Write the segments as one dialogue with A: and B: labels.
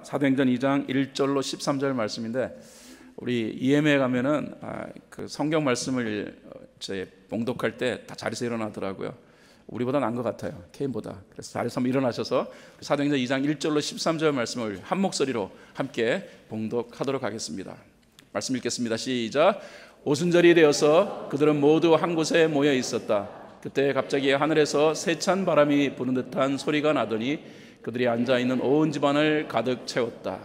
A: 사도행전 2장 1절로 13절 말씀인데, 우리 EM에 가면은 그 성경 말씀을 봉독할 때 다 자리에서 일어나더라고요. 우리보다 나은 것 같아요, 케인보다. 그래서 자리에서 한번 일어나셔서 사도행전 2장 1절로 13절 말씀을 한 목소리로 함께 봉독하도록 하겠습니다. 말씀 읽겠습니다. 시작. 오순절이 되어서 그들은 모두 한 곳에 모여 있었다. 그때 갑자기 하늘에서 세찬 바람이 부는 듯한 소리가 나더니 그들이 앉아있는 온 집안을 가득 채웠다.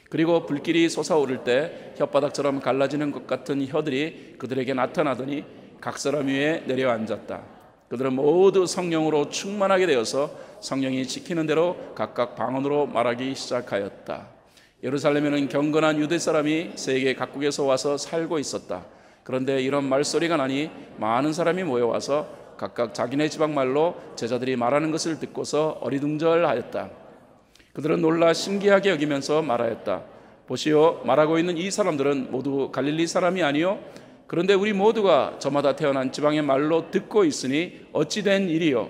A: 그리고 불길이 솟아오를 때 혓바닥처럼 갈라지는 것 같은 혀들이 그들에게 나타나더니 각 사람 위에 내려앉았다. 그들은 모두 성령으로 충만하게 되어서 성령이 시키는 대로 각각 방언으로 말하기 시작하였다. 예루살렘에는 경건한 유대 사람이 세계 각국에서 와서 살고 있었다. 그런데 이런 말소리가 나니 많은 사람이 모여와서 각각 자기네 지방 말로 제자들이 말하는 것을 듣고서 어리둥절하였다. 그들은 놀라 신기하게 여기면서 말하였다. 보시오, 말하고 있는 이 사람들은 모두 갈릴리 사람이 아니요? 그런데 우리 모두가 저마다 태어난 지방의 말로 듣고 있으니 어찌 된 일이요?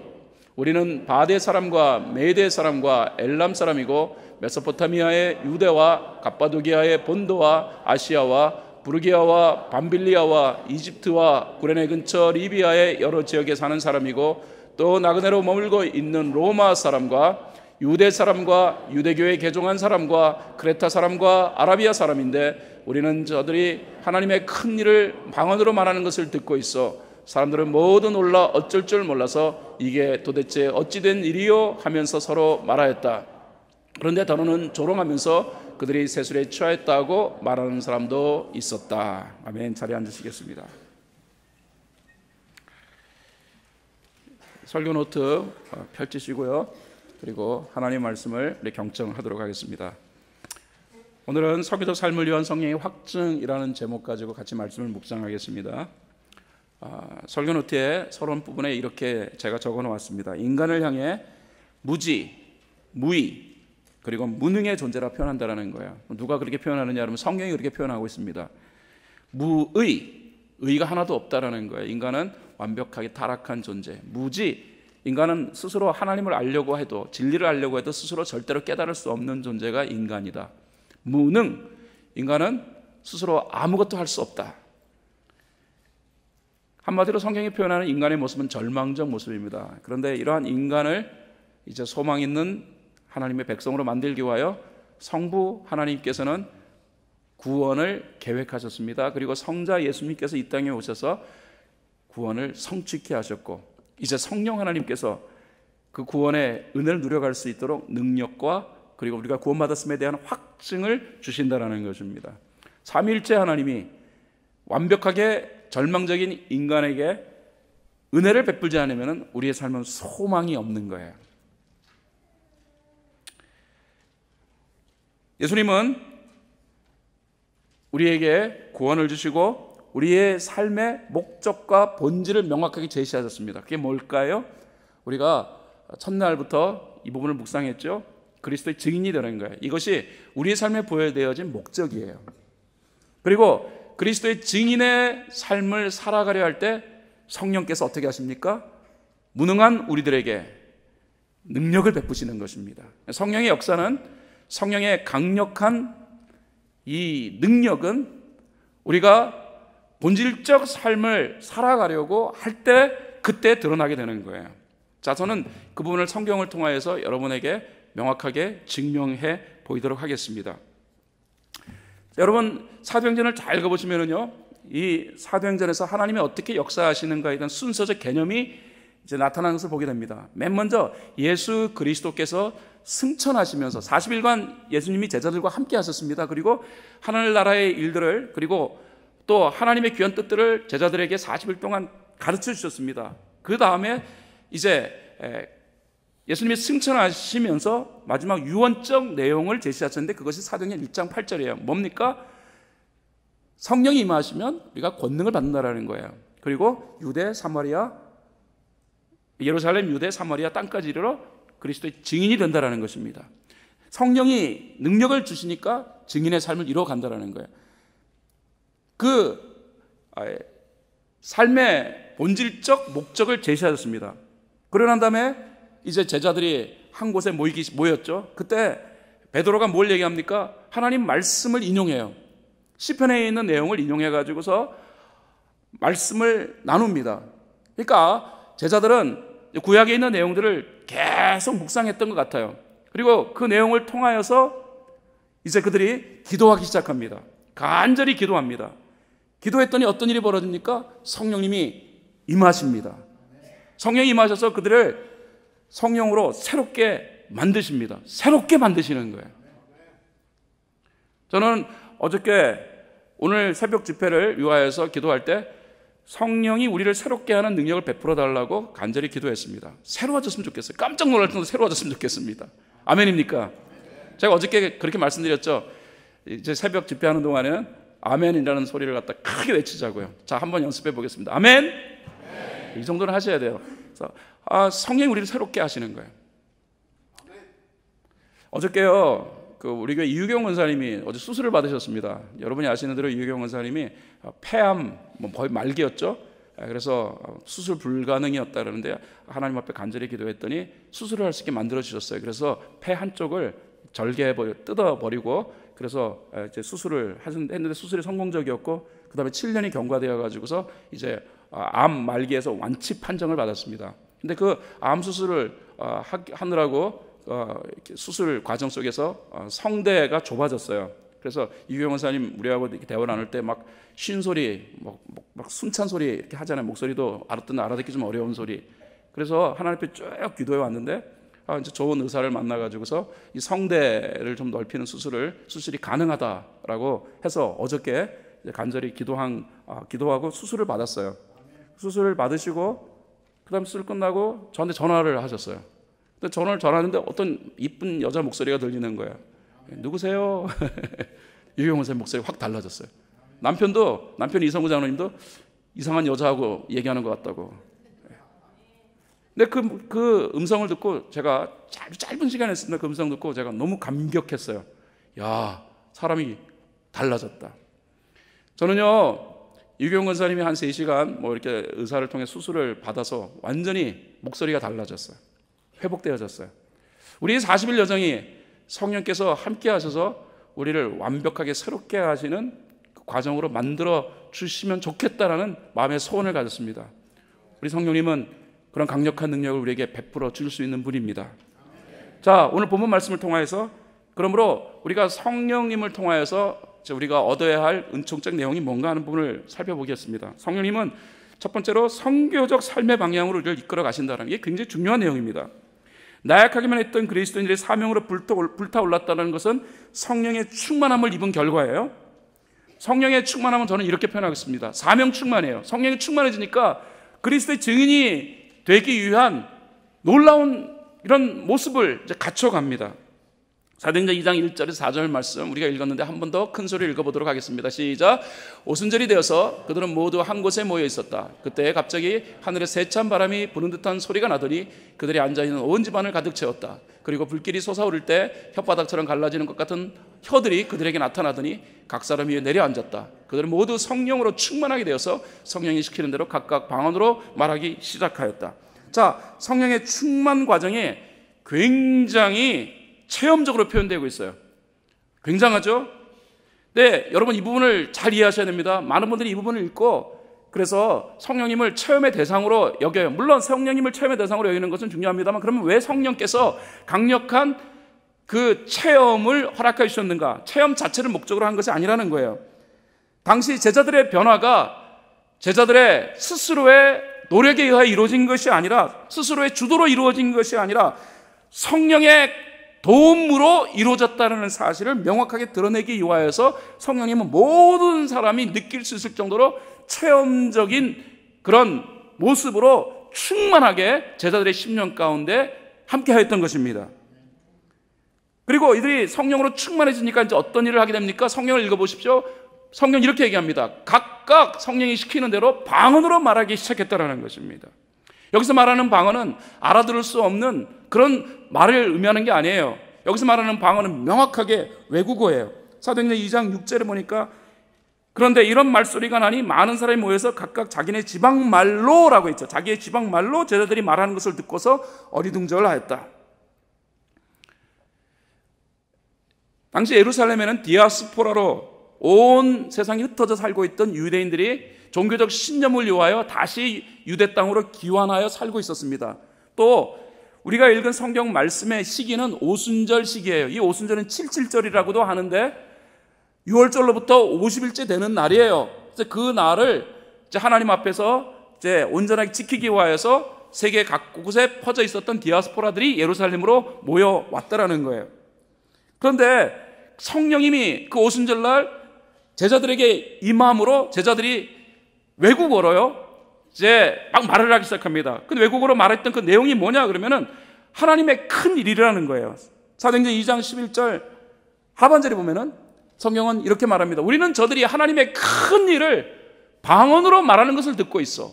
A: 우리는 바데 사람과 메데 사람과 엘람 사람이고 메소포타미아의 유대와 갑바도기아의 본도와 아시아와 부르기아와 밤빌리아와 이집트와 구레네 근처 리비아의 여러 지역에 사는 사람이고 또 나그네로 머물고 있는 로마 사람과 유대 사람과 유대교에 개종한 사람과 크레타 사람과 아라비아 사람인데 우리는 저들이 하나님의 큰 일을 방언으로 말하는 것을 듣고 있어 사람들은 모두 놀라 어쩔 줄 몰라서 이게 도대체 어찌 된 일이요 하면서 서로 말하였다. 그런데 더러는 조롱하면서 그들이 세술에 취하였다고 말하는 사람도 있었다. 아멘. 자리에 앉으시겠습니다. 설교 노트 펼치시고요. 그리고 하나님의 말씀을 우리 경청하도록 하겠습니다. 오늘은 서기도 삶을 위한 성령의 확증이라는 제목 가지고 같이 말씀을 묵상하겠습니다. 설교 노트의 서론 부분에 이렇게 제가 적어 놓았습니다. 인간을 향해 무지, 무의, 그리고 무능의 존재라 표현한다는 거예요. 누가 그렇게 표현하느냐 하면 성경이 그렇게 표현하고 있습니다. 무의, 의가 하나도 없다라는 거예요. 인간은 완벽하게 타락한 존재. 무지, 인간은 스스로 하나님을 알려고 해도, 진리를 알려고 해도 스스로 절대로 깨달을 수 없는 존재가 인간이다. 무능, 인간은 스스로 아무것도 할 수 없다. 한마디로 성경이 표현하는 인간의 모습은 절망적 모습입니다. 그런데 이러한 인간을 이제 소망 있는 하나님의 백성으로 만들기 위하여 성부 하나님께서는 구원을 계획하셨습니다. 그리고 성자 예수님께서 이 땅에 오셔서 구원을 성취케 하셨고 이제 성령 하나님께서 그 구원의 은혜를 누려갈 수 있도록 능력과 그리고 우리가 구원받았음에 대한 확증을 주신다는 것입니다. 삼위일체 하나님이 완벽하게 절망적인 인간에게 은혜를 베풀지 않으면 우리의 삶은 소망이 없는 거예요. 예수님은 우리에게 구원을 주시고 우리의 삶의 목적과 본질을 명확하게 제시하셨습니다. 그게 뭘까요? 우리가 첫날부터 이 부분을 묵상했죠. 그리스도의 증인이 되는 거예요. 이것이 우리의 삶에 보여되어진 목적이에요. 그리고 그리스도의 증인의 삶을 살아가려 할 때 성령께서 어떻게 하십니까? 무능한 우리들에게 능력을 베푸시는 것입니다. 성령의 역사는, 성령의 강력한 이 능력은 우리가 본질적 삶을 살아가려고 할 때 그때 드러나게 되는 거예요. 자, 저는 그 부분을 성경을 통하여서 여러분에게 명확하게 증명해 보이도록 하겠습니다. 여러분, 사도행전을 잘 읽어보시면요, 이 사도행전에서 하나님이 어떻게 역사하시는가에 대한 순서적 개념이 이제 나타나는 것을 보게 됩니다. 맨 먼저 예수 그리스도께서 승천하시면서 40일간 예수님이 제자들과 함께 하셨습니다. 그리고 하늘나라의 일들을, 그리고 또 하나님의 귀한 뜻들을 제자들에게 40일 동안 가르쳐 주셨습니다. 그 다음에 이제 예수님이 승천하시면서 마지막 유언적 내용을 제시하셨는데 그것이 사도행전 1장 8절이에요. 뭡니까? 성령이 임하시면 우리가 권능을 받는다라는 거예요. 그리고 유대, 사마리아, 예루살렘, 유대, 사마리아 땅까지 이르러 그리스도의 증인이 된다라는 것입니다. 성령이 능력을 주시니까 증인의 삶을 이루어간다라는 거예요. 그 삶의 본질적 목적을 제시하셨습니다. 그러고 난 다음에 이제 제자들이 한 곳에 모였죠. 그때 베드로가 뭘 얘기합니까? 하나님 말씀을 인용해요. 시편에 있는 내용을 인용해 가지고서 말씀을 나눕니다. 그러니까 제자들은 구약에 있는 내용들을 계속 묵상했던 것 같아요. 그리고 그 내용을 통하여서 이제 그들이 기도하기 시작합니다. 간절히 기도합니다. 기도했더니 어떤 일이 벌어집니까? 성령님이 임하십니다. 성령이 임하셔서 그들을 성령으로 새롭게 만드십니다. 새롭게 만드시는 거예요. 저는 어저께 오늘 새벽 집회를 위하여서 기도할 때 성령이 우리를 새롭게 하는 능력을 베풀어 달라고 간절히 기도했습니다. 새로워졌으면 좋겠어요. 깜짝 놀랄 정도로 새로워졌으면 좋겠습니다. 아멘입니까? 제가 어저께 그렇게 말씀드렸죠. 이제 새벽 집회하는 동안에는 아멘이라는 소리를 갖다 크게 외치자고요. 자, 한번 연습해 보겠습니다. 아멘. 이 정도는 하셔야 돼요. 그래서 성령이 우리를 새롭게 하시는 거예요. 어저께요, 우리 교회 이유경 원사님이 어제 수술을 받으셨습니다. 여러분이 아시는 대로 이유경 원사님이 폐암 거의 말기였죠. 그래서 수술 불가능이었다 그러는데 하나님 앞에 간절히 기도했더니 수술을 할 수 있게 만들어 주셨어요. 그래서 폐 한쪽을 뜯어버리고 그래서 이제 수술을 했는데 수술이 성공적이었고 그 다음에 7년이 경과되어 가지고서 이제 암 말기에서 완치 판정을 받았습니다. 근데 그 암 수술을 하느라고 수술 과정 속에서 성대가 좁아졌어요. 그래서 이규영 원사님 우리하고 이렇게 대화 나눌 때 막 쉰 소리, 막 숨찬 소리 이렇게 하잖아요. 목소리도 알아듣기 좀 어려운 소리. 그래서 하나님 앞에 쭉 기도해 왔는데 이제 좋은 의사를 만나가지고서 이 성대를 좀 넓히는 수술이 가능하다라고 해서 어저께 간절히 기도하고 수술을 받았어요. 수술을 받으시고 그다음 수술 끝나고 저한테 전화를 하셨어요. 근데 전화를 전화하는데 어떤 이쁜 여자 목소리가 들리는 거예요. 누구세요? 유경 원사님 목소리가 확 달라졌어요. 남편 이성우 장로님도 이상한 여자하고 얘기하는 것 같다고. 근데 그 음성을 듣고 제가 짧은 시간에 했습니다. 그 음성 듣고 제가 너무 감격했어요. 야, 사람이 달라졌다. 저는요, 유경 원사님이 한 3시간 이렇게 의사를 통해 수술을 받아서 완전히 목소리가 달라졌어요. 회복되어졌어요. 우리 40일 여정이 성령께서 함께 하셔서 우리를 완벽하게 새롭게 하시는 그 과정으로 만들어 주시면 좋겠다라는 마음의 소원을 가졌습니다. 우리 성령님은 그런 강력한 능력을 우리에게 베풀어 줄 수 있는 분입니다. 자, 오늘 본문 말씀을 통하여서 그러므로 우리가 성령님을 통하여서 우리가 얻어야 할 은총적 내용이 뭔가 하는 부분을 살펴보겠습니다. 성령님은 첫 번째로 선교적 삶의 방향으로 우리를 이끌어 가신다는 게 굉장히 중요한 내용입니다. 나약하기만 했던 그리스도인들의 사명으로 불타올랐다는 것은 성령의 충만함을 입은 결과예요. 성령의 충만함은 저는 이렇게 표현하겠습니다. 사명 충만해요. 성령이 충만해지니까 그리스도의 증인이 되기 위한 놀라운 이런 모습을 이제 갖춰갑니다. 사도행전 2장 1절에서 4절 말씀 우리가 읽었는데 한 번 더 큰 소리를 읽어보도록 하겠습니다. 시작. 오순절이 되어서 그들은 모두 한 곳에 모여 있었다. 그때 갑자기 하늘에 세찬 바람이 부는 듯한 소리가 나더니 그들이 앉아있는 온 집안을 가득 채웠다. 그리고 불길이 솟아오를 때 혓바닥처럼 갈라지는 것 같은 혀들이 그들에게 나타나더니 각 사람 위에 내려앉았다. 그들은 모두 성령으로 충만하게 되어서 성령이 시키는 대로 각각 방언으로 말하기 시작하였다. 자, 성령의 충만 과정이 굉장히 체험적으로 표현되고 있어요. 굉장하죠? 네, 여러분 이 부분을 잘 이해하셔야 됩니다. 많은 분들이 이 부분을 읽고 그래서 성령님을 체험의 대상으로 여겨요. 물론 성령님을 체험의 대상으로 여기는 것은 중요합니다만 그러면 왜 성령께서 강력한 그 체험을 허락해 주셨는가? 체험 자체를 목적으로 한 것이 아니라는 거예요. 당시 제자들의 변화가 제자들의 스스로의 노력에 의해 이루어진 것이 아니라 스스로의 주도로 이루어진 것이 아니라 성령의 도움으로 이루어졌다는 사실을 명확하게 드러내기 위하여서 성령님은 모든 사람이 느낄 수 있을 정도로 체험적인 그런 모습으로 충만하게 제자들의 10년 가운데 함께 하였던 것입니다. 그리고 이들이 성령으로 충만해지니까 이제 어떤 일을 하게 됩니까? 성령을 읽어보십시오. 성령 이렇게 얘기합니다. 각각 성령이 시키는 대로 방언으로 말하기 시작했다는 것입니다. 여기서 말하는 방언은 알아들을 수 없는 그런 말을 의미하는 게 아니에요. 여기서 말하는 방언은 명확하게 외국어예요. 사도행전 2장 6절에 보니까 그런데 이런 말소리가 나니 많은 사람이 모여서 각각 자기네 지방말로라고 했죠. 자기의 지방말로 제자들이 말하는 것을 듣고서 어리둥절하였다. 당시 예루살렘에는 디아스포라로 온 세상에 흩어져 살고 있던 유대인들이 종교적 신념을 위하여 다시 유대 땅으로 귀환하여 살고 있었습니다. 또 우리가 읽은 성경 말씀의 시기는 오순절 시기예요. 이 오순절은 77절이라고도 하는데 6월절로부터 50일째 되는 날이에요. 그래서 그 날을 이제 하나님 앞에서 이제 온전하게 지키기 위하여서 세계 각곳에 퍼져 있었던 디아스포라들이 예루살렘으로 모여왔다라는 거예요. 그런데 성령님이 그 오순절날 제자들에게 임함으로 제자들이 외국어로요 이제 막 말을 하기 시작합니다. 근데 외국어로 말했던 그 내용이 뭐냐 그러면은 하나님의 큰 일이라는 거예요. 사도행전 2장 11절 하반절에 보면은 성경은 이렇게 말합니다. 우리는 저들이 하나님의 큰 일을 방언으로 말하는 것을 듣고 있어.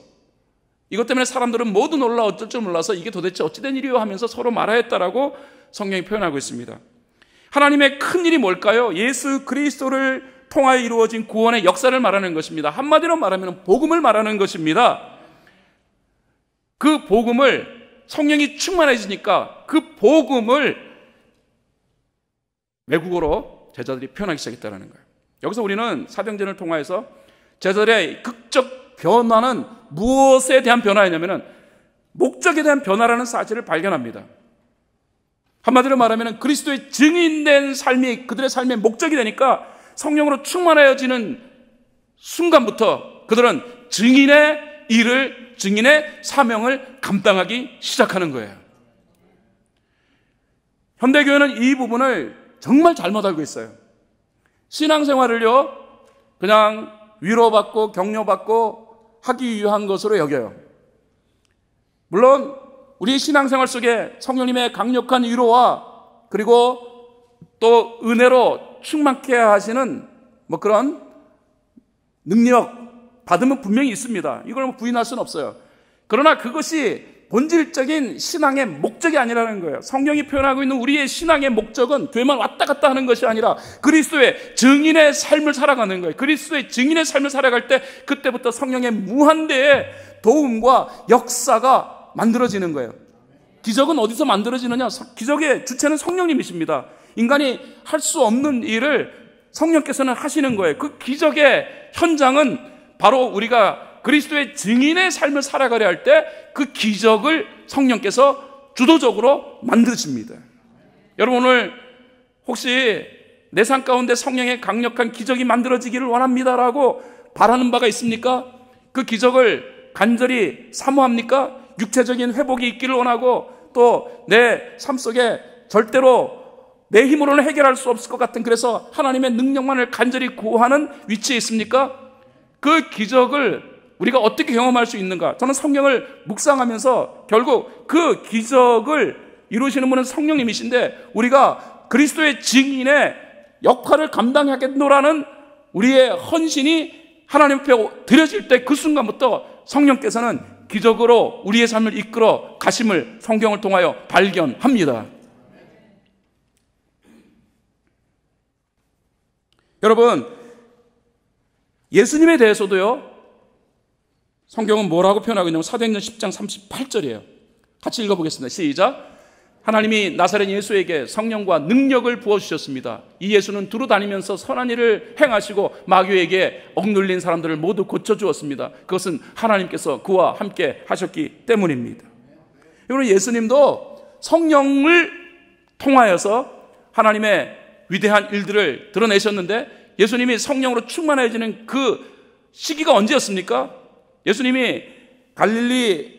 A: 이것 때문에 사람들은 모두 놀라 어쩔 줄 몰라서 이게 도대체 어찌된 일이요 하면서 서로 말하였다라고 성경이 표현하고 있습니다. 하나님의 큰 일이 뭘까요? 예수 그리스도를 통하여 이루어진 구원의 역사를 말하는 것입니다. 한마디로 말하면 복음을 말하는 것입니다. 그 복음을 성령이 충만해지니까 그 복음을 외국어로 제자들이 표현하기 시작했다는 거예요. 여기서 우리는 사도행전을 통하여서 제자들의 극적 변화는 무엇에 대한 변화이냐면 목적에 대한 변화라는 사실을 발견합니다. 한마디로 말하면 그리스도의 증인된 삶이 그들의 삶의 목적이 되니까 성령으로 충만해지는 순간부터 그들은 증인의 일을, 증인의 사명을 감당하기 시작하는 거예요. 현대교회는 이 부분을 정말 잘못 알고 있어요. 신앙생활을요 그냥 위로받고 격려받고 하기 위한 것으로 여겨요. 물론 우리 신앙생활 속에 성령님의 강력한 위로와 그리고 또 은혜로 충만케 하시는 그런 능력 받으면 분명히 있습니다. 이걸 부인할 수는 없어요. 그러나 그것이 본질적인 신앙의 목적이 아니라는 거예요. 성경이 표현하고 있는 우리의 신앙의 목적은 교회만 왔다 갔다 하는 것이 아니라 그리스도의 증인의 삶을 살아가는 거예요. 그리스도의 증인의 삶을 살아갈 때 그때부터 성령의 무한대의 도움과 역사가 만들어지는 거예요. 기적은 어디서 만들어지느냐? 기적의 주체는 성령님이십니다. 인간이 할 수 없는 일을 성령께서는 하시는 거예요. 그 기적의 현장은 바로 우리가 그리스도의 증인의 삶을 살아가려 할 때 그 기적을 성령께서 주도적으로 만드십니다. 여러분 오늘 혹시 내 삶 가운데 성령의 강력한 기적이 만들어지기를 원합니다라고 바라는 바가 있습니까? 그 기적을 간절히 사모합니까? 육체적인 회복이 있기를 원하고 또 내 삶 속에 절대로 내 힘으로는 해결할 수 없을 것 같은 그래서 하나님의 능력만을 간절히 구하는 위치에 있습니까? 그 기적을 우리가 어떻게 경험할 수 있는가? 저는 성경을 묵상하면서 결국 그 기적을 이루시는 분은 성령님이신데 우리가 그리스도의 증인의 역할을 감당하겠노라는 우리의 헌신이 하나님 앞에 드려질 때 그 순간부터 성령께서는 기적으로 우리의 삶을 이끌어 가심을 성경을 통하여 발견합니다. 여러분, 예수님에 대해서도요 성경은 뭐라고 표현하고 있냐면 사도행전 10장 38절이에요. 같이 읽어보겠습니다. 시작. 하나님이 나사렛 예수에게 성령과 능력을 부어주셨습니다. 이 예수는 두루 다니면서 선한 일을 행하시고 마귀에게 억눌린 사람들을 모두 고쳐주었습니다. 그것은 하나님께서 그와 함께 하셨기 때문입니다. 여러분, 예수님도 성령을 통하여서 하나님의 위대한 일들을 드러내셨는데 예수님이 성령으로 충만해지는 그 시기가 언제였습니까? 예수님이 갈릴리에서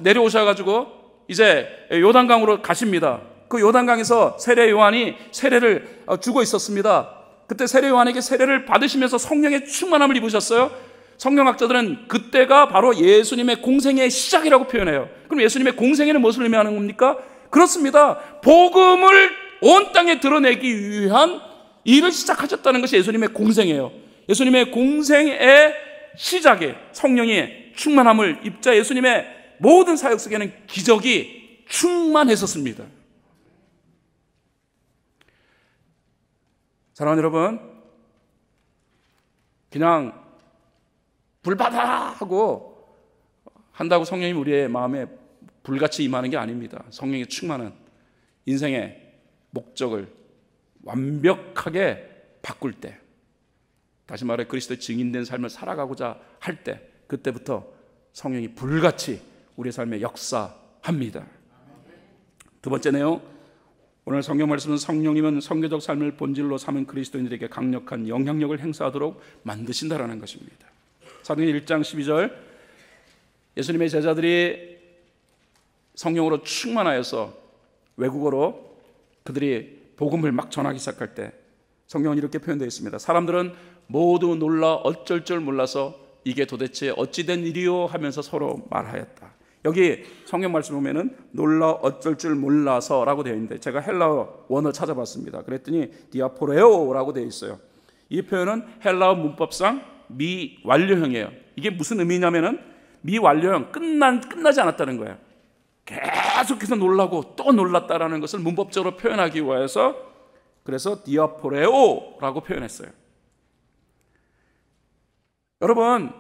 A: 내려오셔가지고 이제 요단강으로 가십니다. 그 요단강에서 세례 요한이 세례를 주고 있었습니다. 그때 세례 요한에게 세례를 받으시면서 성령의 충만함을 입으셨어요. 성경학자들은 그때가 바로 예수님의 공생의 시작이라고 표현해요. 그럼 예수님의 공생에는 무엇을 의미하는 겁니까? 그렇습니다. 복음을 온 땅에 드러내기 위한 일을 시작하셨다는 것이 예수님의 공생이에요. 예수님의 공생의 시작에 성령의 충만함을 입자 예수님의 모든 사역 속에는 기적이 충만했었습니다. 사랑하는 여러분, 그냥 불받아 하고 한다고 성령이 우리의 마음에 불같이 임하는 게 아닙니다. 성령의 충만한 인생의 목적을 완벽하게 바꿀 때, 다시 말해 그리스도의 증인된 삶을 살아가고자 할 때, 그때부터 성령이 불같이 우리의 삶에 역사합니다. 두 번째 내용, 오늘 성경 말씀은 성령님은 선교적 삶을 본질로 삼은 그리스도인들에게 강력한 영향력을 행사하도록 만드신다라는 것입니다. 사도행전 1장 12절, 예수님의 제자들이 성령으로 충만하여서 외국어로 그들이 복음을 막 전하기 시작할 때 성경은 이렇게 표현되어 있습니다. 사람들은 모두 놀라 어쩔 줄 몰라서 이게 도대체 어찌된 일이요 하면서 서로 말하였다. 여기 성경 말씀 보면은 놀라 어쩔 줄 몰라서라고 되어 있는데, 제가 헬라어 원어 찾아봤습니다. 그랬더니 디아포레오라고 되어 있어요. 이 표현은 헬라어 문법상 미완료형이에요. 이게 무슨 의미냐면은 미완료형, 끝나지 않았다는 거예요. 계속해서 놀라고 또 놀랐다라는 것을 문법적으로 표현하기 위해서, 그래서 디아포레오라고 표현했어요. 여러분,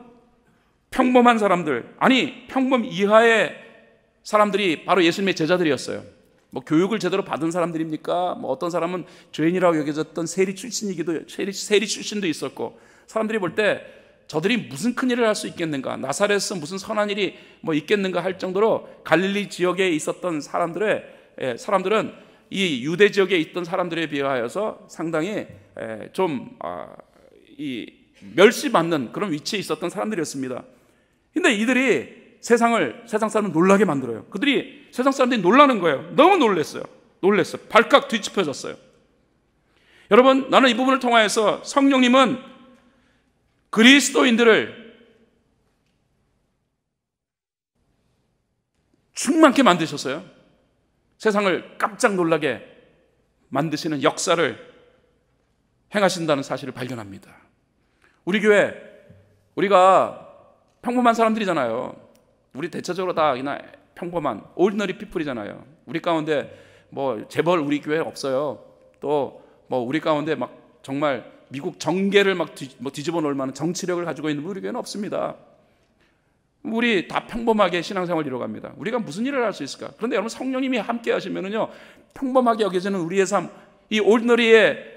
A: 평범한 사람들, 아니 평범 이하의 사람들이 바로 예수님의 제자들이었어요. 뭐 교육을 제대로 받은 사람들입니까? 뭐 어떤 사람은 죄인이라고 여겨졌던 세리 출신도 있었고, 사람들이 볼 때 저들이 무슨 큰 일을 할 수 있겠는가, 나사렛에서 무슨 선한 일이 뭐 있겠는가 할 정도로 갈릴리 지역에 있었던 사람들은 이 유대 지역에 있던 사람들에 비하여서 상당히 좀 멸시받는 그런 위치에 있었던 사람들이었습니다. 근데 이들이 세상 사람을 놀라게 만들어요. 그들이 세상 사람들이 놀라는 거예요. 너무 놀랐어요. 발칵 뒤집혀졌어요. 여러분, 나는 이 부분을 통하여서 성령님은 그리스도인들을 충만케 만드셨어요. 세상을 깜짝 놀라게 만드시는 역사를 행하신다는 사실을 발견합니다. 우리 교회, 우리가 평범한 사람들이잖아요. 우리 대체적으로 다 그냥 평범한 ordinary people이잖아요. 우리 가운데 뭐 재벌 우리 교회 없어요. 또 뭐 우리 가운데 막 정말 미국 정계를 막 뒤집어 놓을 만한 정치력을 가지고 있는 우리 교회는 없습니다. 우리 다 평범하게 신앙생활을 이뤄갑니다. 우리가 무슨 일을 할 수 있을까? 그런데 여러분, 성령님이 함께 하시면은요, 평범하게 여겨지는 우리의 삶, 이 ordinary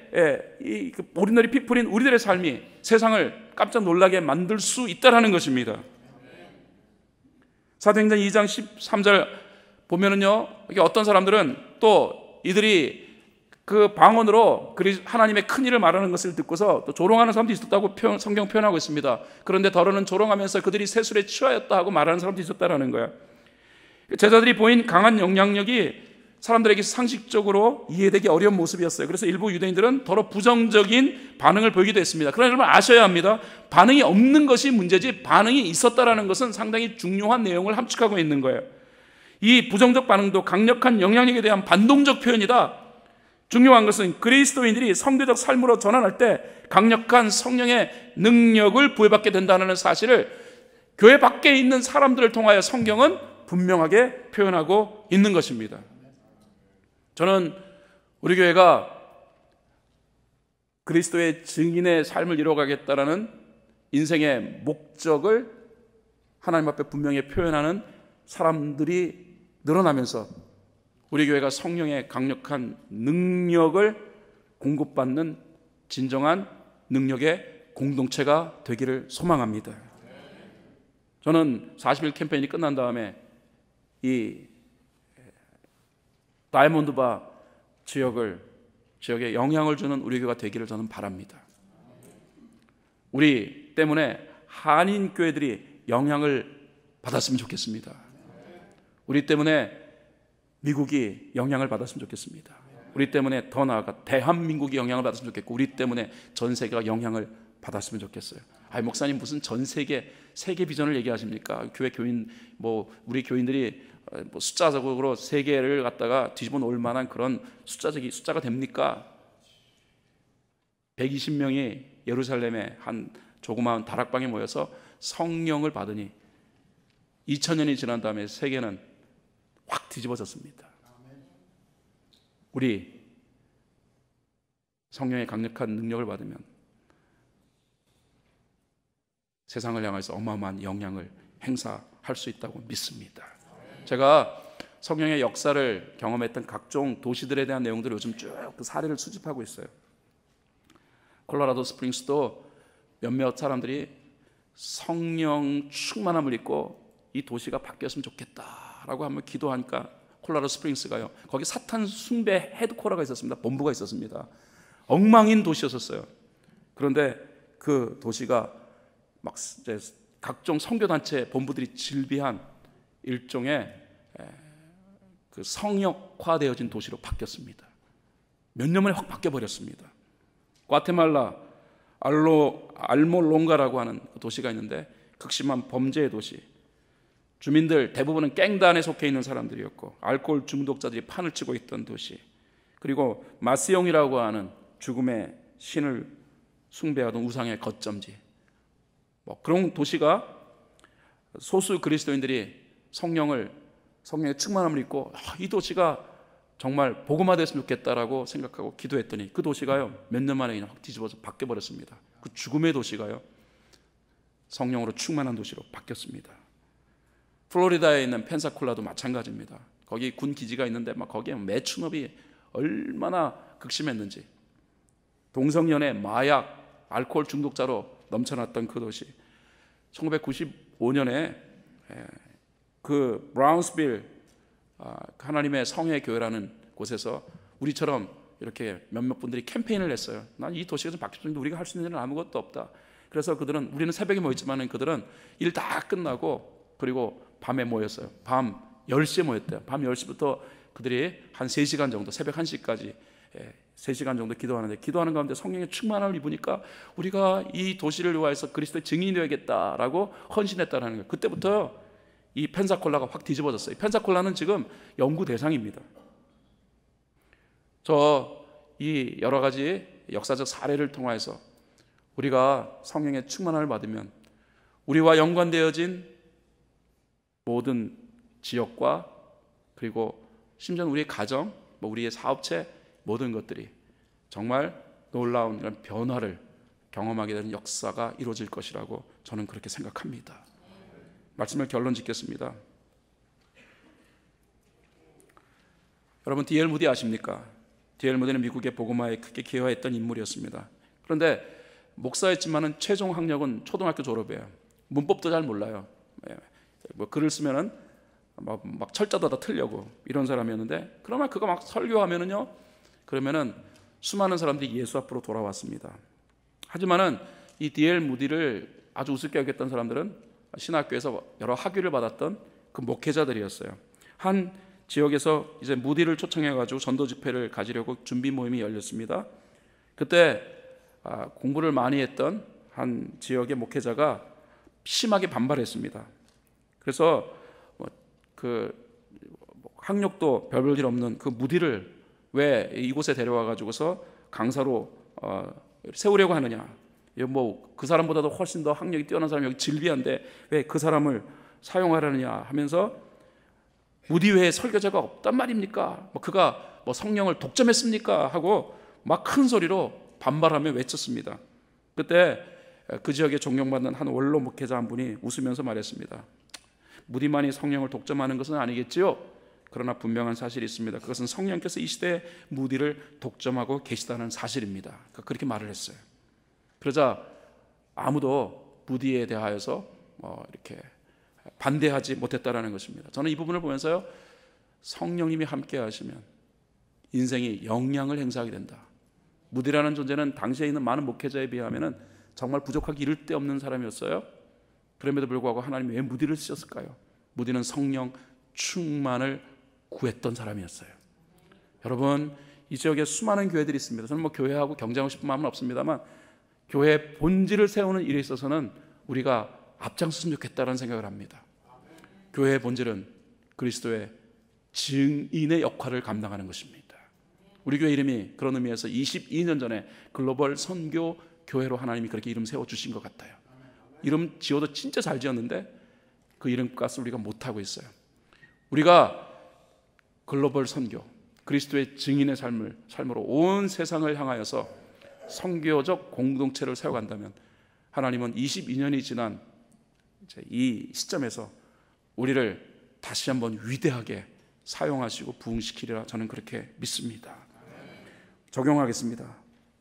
A: people인 우리들의 삶이 세상을 깜짝 놀라게 만들 수 있다라는 것입니다. 사도행전 2장 13절 보면은요, 이게 어떤 사람들은 또 이들이 그 방언으로 하나님의 큰 일을 말하는 것을 듣고서 또 조롱하는 사람도 있었다고 성경 표현하고 있습니다. 그런데 더러는 조롱하면서 그들이 세술에 취하였다 하고 말하는 사람도 있었다라는 거예요. 제자들이 보인 강한 영향력이 사람들에게 상식적으로 이해되기 어려운 모습이었어요. 그래서 일부 유대인들은 더러 부정적인 반응을 보이기도 했습니다. 그러나 여러분 아셔야 합니다. 반응이 없는 것이 문제지, 반응이 있었다라는 것은 상당히 중요한 내용을 함축하고 있는 거예요. 이 부정적 반응도 강력한 영향력에 대한 반동적 표현이다. 중요한 것은 그리스도인들이 성교적 삶으로 전환할 때 강력한 성령의 능력을 부여받게 된다는 사실을 교회 밖에 있는 사람들을 통하여 성경은 분명하게 표현하고 있는 것입니다. 저는 우리 교회가 그리스도의 증인의 삶을 이뤄가겠다라는 인생의 목적을 하나님 앞에 분명히 표현하는 사람들이 늘어나면서 우리 교회가 성령의 강력한 능력을 공급받는 진정한 능력의 공동체가 되기를 소망합니다. 저는 40일 캠페인이 끝난 다음에 이 다이아몬드바 지역에 영향을 주는 우리 교회가 되기를 저는 바랍니다. 우리 때문에 한인 교회들이 영향을 받았으면 좋겠습니다. 우리 때문에 미국이 영향을 받았으면 좋겠습니다. 우리 때문에 더 나아가 대한민국이 영향을 받았으면 좋겠고, 우리 때문에 전 세계가 영향을 받았으면 좋겠어요. 목사님 무슨 전 세계 비전을 얘기하십니까? 교회 교인 우리 교인들이 숫자적으로 세계를 갖다가 뒤집어 놓을 만한 그런 숫자가 됩니까? 120명이 예루살렘에 한 조그마한 다락방에 모여서 성령을 받으니 2000년이 지난 다음에 세계는 확 뒤집어졌습니다. 우리 성령의 강력한 능력을 받으면 세상을 향해서 어마어마한 영향을 행사할 수 있다고 믿습니다. 제가 성령의 역사를 경험했던 각종 도시들에 대한 내용들을 요즘 쭉 그 사례를 수집하고 있어요. 콜로라도 스프링스도 몇몇 사람들이 성령 충만함을 입고 이 도시가 바뀌었으면 좋겠다라고 한번 기도하니까 콜로라도 스프링스가요, 거기 사탄 숭배 헤드쿼터가 있었습니다. 본부가 있었습니다. 엉망인 도시였었어요. 그런데 그 도시가 막 이제 각종 선교단체 본부들이 질비한 일종의 그 성역화되어진 도시로 바뀌었습니다. 몇 년 만에 확 바뀌어버렸습니다. 과테말라 알몰롱가라고 하는 도시가 있는데 극심한 범죄의 도시, 주민들 대부분은 갱단에 속해 있는 사람들이었고 알코올 중독자들이 판을 치고 있던 도시, 그리고 마스용이라고 하는 죽음의 신을 숭배하던 우상의 거점지, 그런 도시가 소수 그리스도인들이 성령의 충만함을 입고 이 도시가 정말 복음화됐으면 좋겠다라고 생각하고 기도했더니 그 도시가요 몇 년 만에 그냥 확 뒤집어서 바뀌어버렸습니다. 그 죽음의 도시가요 성령으로 충만한 도시로 바뀌었습니다. 플로리다에 있는 펜사콜라도 마찬가지입니다. 거기 군 기지가 있는데 막 거기에 매춘업이 얼마나 극심했는지, 동성연애, 마약, 알코올 중독자로 넘쳐났던 그 도시, 1995년에 그 브라운스빌 하나님의 성의 교회라는 곳에서 우리처럼 이렇게 몇몇 분들이 캠페인을 했어요. 난 이 도시가 좀 바뀌었는데 우리가 할 수 있는 일은 아무것도 없다. 그래서 우리는 새벽에 모였지만 그들은 일 다 끝나고 그리고 밤에 모였어요. 밤 10시에 모였대요. 밤 10시부터 그들이 한 3시간 정도, 새벽 1시까지 3시간 정도 기도하는 가운데 성령의 충만함을 입으니까 우리가 이 도시를 위하여서 그리스도의 증인이 되어야겠다라고 헌신했다는 거예요. 그때부터 이 펜사콜라가 확 뒤집어졌어요. 펜사콜라는 지금 연구 대상입니다. 이 여러 가지 역사적 사례를 통해서 우리가 성령의 충만함을 받으면 우리와 연관되어진 모든 지역과 그리고 심지어 우리의 가정, 우리의 사업체 모든 것들이 정말 놀라운 이런 변화를 경험하게 되는 역사가 이루어질 것이라고 저는 그렇게 생각합니다. 말씀을 결론 짓겠습니다. 여러분, D.L. 무디 아십니까? D.L. 무디는 미국의 복음화에 크게 기여했던 인물이었습니다. 그런데 목사였지만은 최종 학력은 초등학교 졸업이에요. 문법도 잘 몰라요. 글을 쓰면은 막 철자도 다 틀려고 이런 사람이었는데, 그러면 그거 막 설교하면은요, 그러면은 수많은 사람들이 예수 앞으로 돌아왔습니다. 하지만은 이 D.L. 무디를 아주 우습게 여겼던 사람들은 신학교에서 여러 학위를 받았던 그 목회자들이었어요. 한 지역에서 이제 무디를 초청해가지고 전도 집회를 가지려고 준비 모임이 열렸습니다. 그때 공부를 많이 했던 한 지역의 목회자가 심하게 반발했습니다. 그래서 학력도 별볼일 없는 그 무디를 왜 이곳에 데려와가지고서 강사로 세우려고 하느냐? 그 사람보다도 훨씬 더 학력이 뛰어난 사람이 여기 질비한데 왜 그 사람을 사용하려느냐 하면서, 무디 외에 설교자가 없단 말입니까? 그가 성령을 독점했습니까? 하고 막 큰 소리로 반발하며 외쳤습니다. 그때 그 지역에 존경받는 한 원로 목회자 한 분이 웃으면서 말했습니다. 무디만이 성령을 독점하는 것은 아니겠지요? 그러나 분명한 사실이 있습니다. 그것은 성령께서 이 시대에 무디를 독점하고 계시다는 사실입니다. 그렇게 말을 했어요. 그러자 아무도 무디에 대하여서 이렇게 반대하지 못했다라는 것입니다. 저는 이 부분을 보면서요, 성령님이 함께 하시면 인생이 영향을 행사하게 된다. 무디라는 존재는 당시에 있는 많은 목회자에 비하면 정말 부족하기 이를 데 없는 사람이었어요. 그럼에도 불구하고 하나님이 왜 무디를 쓰셨을까요? 무디는 성령 충만을 구했던 사람이었어요. 여러분, 이 지역에 수많은 교회들이 있습니다. 저는 교회하고 경쟁하고 싶은 마음은 없습니다만, 교회의 본질을 세우는 일에 있어서는 우리가 앞장섰으면 좋겠다는 생각을 합니다. 교회의 본질은 그리스도의 증인의 역할을 감당하는 것입니다. 우리 교회 이름이 그런 의미에서 22년 전에 글로벌 선교 교회로 하나님이 그렇게 이름 세워주신 것 같아요. 이름 지어도 진짜 잘 지었는데 그 이름값을 우리가 못하고 있어요. 우리가 글로벌 선교, 그리스도의 증인의 삶으로 온 세상을 향하여서 선교적 공동체를 세워간다면 하나님은 22년이 지난 이 시점에서 우리를 다시 한번 위대하게 사용하시고 부흥시키리라 저는 그렇게 믿습니다. 적용하겠습니다.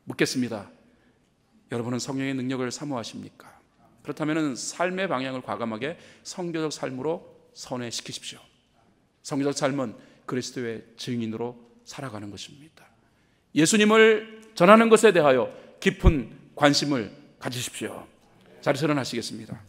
A: 묻겠습니다. 여러분은 성령의 능력을 사모하십니까? 그렇다면 삶의 방향을 과감하게 성교적 삶으로 선회시키십시오. 성교적 삶은 그리스도의 증인으로 살아가는 것입니다. 예수님을 전하는 것에 대하여 깊은 관심을 가지십시오. 자리에서 일어나시겠습니다.